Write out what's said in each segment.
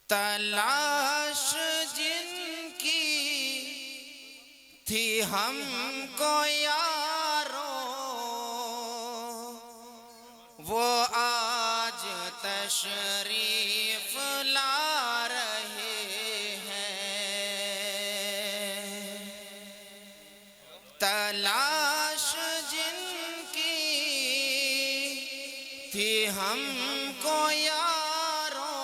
تلاش جن کی تھی ہم کو یارو وہ آج تشریف لا رہے ہیں۔ تلاش جن کی تھی ہم کو یارو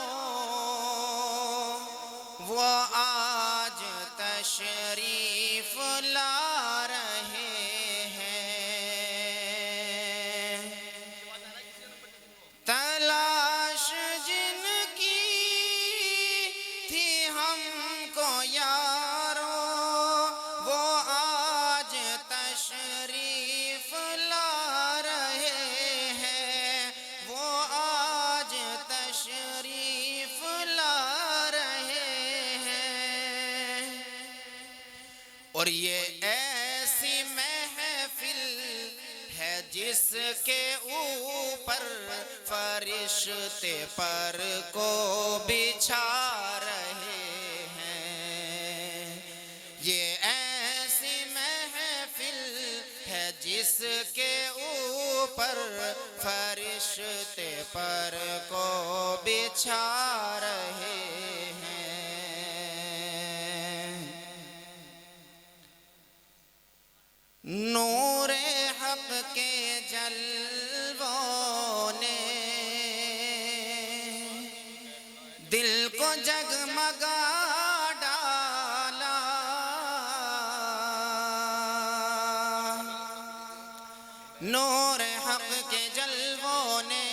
وہ آج تشریف لا رہے ہیں۔ تلاش جن کی تھی ہم کو یارو وہ آج تشریف لا رہے ہیں، وہ آج تشریف لا رہے ہیں۔ اور یہ ایسی محفل ہے جس کے اوپر فرشتے پر کو بچھا رہے ہیں۔ یہ ایسی محفل ہے جس کے اوپر فرشتے پر کو بچھا رہے ہیں۔ نور حق کے جلووں نے دل کو جگمگا ڈالا، نور حق کے جلووں نے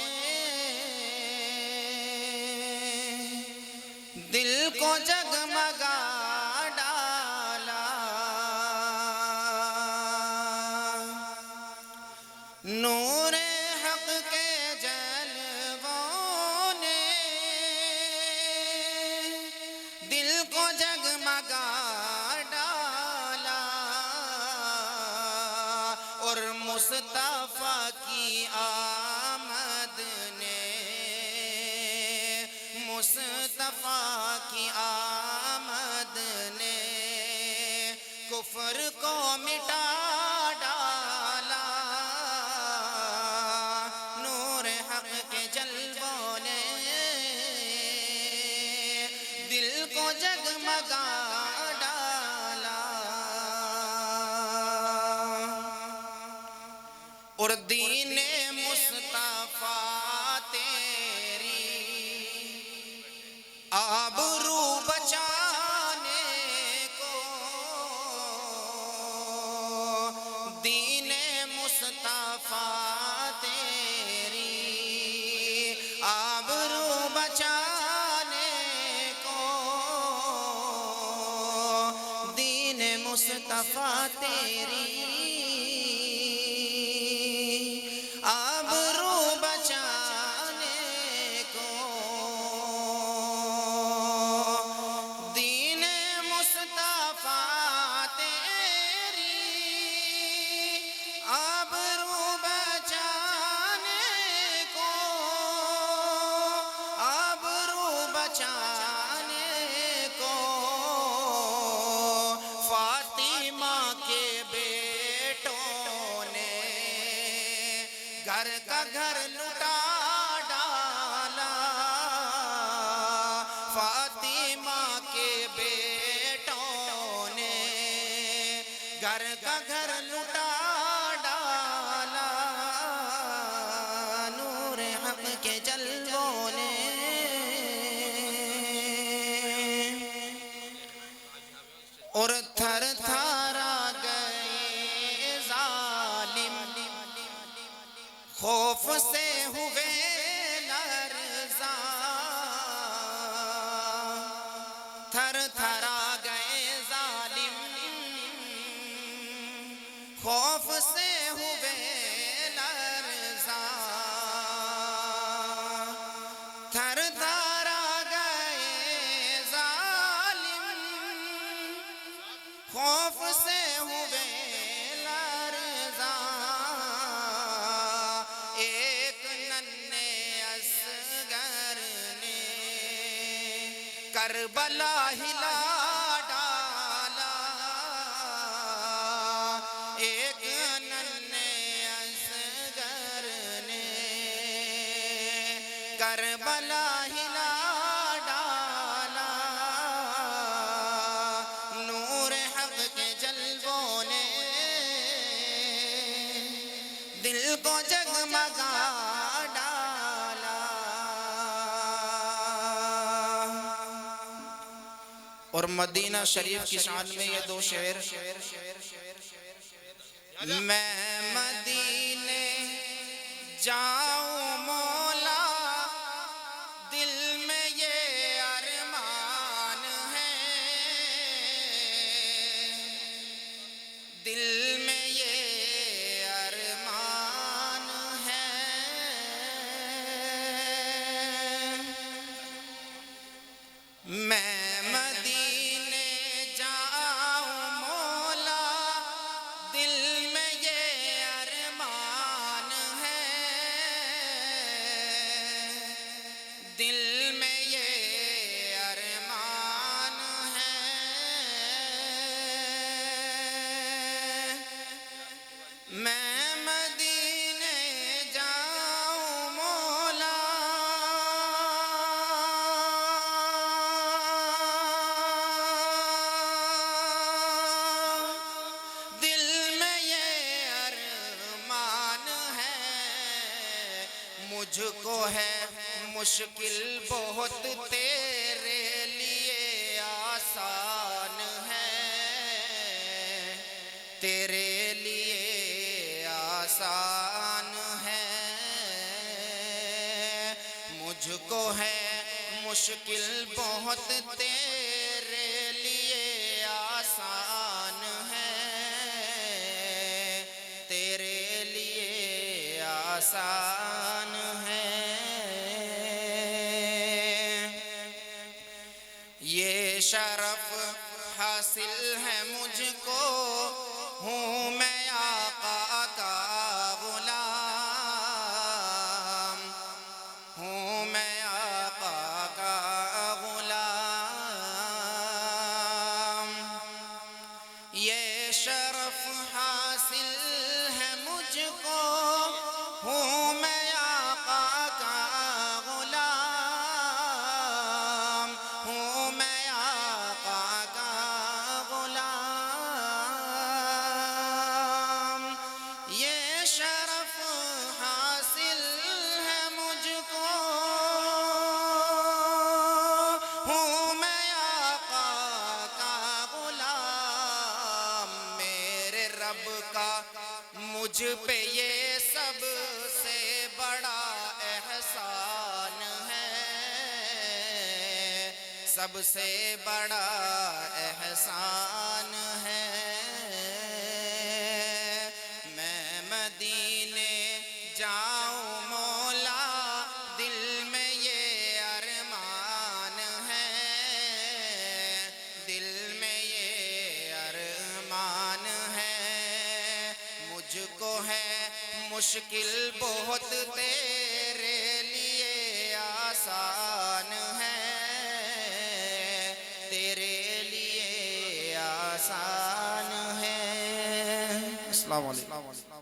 دل کو جگمگا ڈالا، نور حق کے جلووں نے دل کو جگمگا ڈالا، اور مصطفیٰ کی آمد نے، مصطفیٰ کی آمد نے کفر کو مٹا ڈالا، نور حق کے جلووں نے دل کو جگمگا ڈالا۔ اور دین مصطفیٰ تیری آبرو بچانے کو، دین مصطفیٰ تیری آبرو بچانے کو، دین مصطفیٰ تیری آبرو بچانے کو، دین مصطفیٰ تیری آبرو بچانے کو، آبرو بچانے کو، فاطمہ کے بیٹوں نے گھر کا گھر لٹا ڈالا، فاطمہ کے بیٹوں نے گھر کا گھر لٹا ڈالا، نور حق کے جلووں نے اور تھر تھرا گئے ظالم، خوف سے ہوئے لرزاں، تھر تھرا گئے ظالم، خوف سے ہوئے لرزاں، تھر تھرا گئے ظالم، خوف سے ہوئے لرزاں، ایک ننھے اصغر نے کربلا ہلا ڈالا ایک ننھے اصغر نے کربلا ہلا ڈالا نور حق کے جلووں نے دل کو جگمگا ڈالا اور مدینہ شریف کی شان میں یہ دو شعر میں مدینے جاؤں مولا دل میں یہ ارمان ہے دل میں یہ ارمان ہے میں مدینے جاؤں مولا دل میں یہ ارمان ہے دل میں یہ ارمان ہے میں مدینے جاؤں مولا دل میں یہ ارمان ہے مجھ کو ہے مشکل بہت تیرے لیے آسان ہے تیرے لیے آسان ہے مجھ کو ہے مشکل بہت تیرے لیے آسان ہے تیرے لیے آسان ہے یہ شرف حاصل ہے مجھ کو ہوں میں آقا کا غلام ہوں میں آقا کا غلام یہ شرف حاصل ہے مجھ کو ہوں میں آقا کا غلام ہوں میں آقا کا غلام یہ شرف حاصل ہے مجھ کو ہوں میں آقا کا غلام میرے رب کا مجھ پہ یہ سب سے بڑا احسان ہے سب سے بڑا احسان ہے میں مدینے جاؤں مولا دل میں یہ ارمان ہے دل میں یہ ارمان ہے مجھ کو ہے مشکل بہت تیرے لیے آسان ہے تیرے لیے آسان ہے السلام علیکم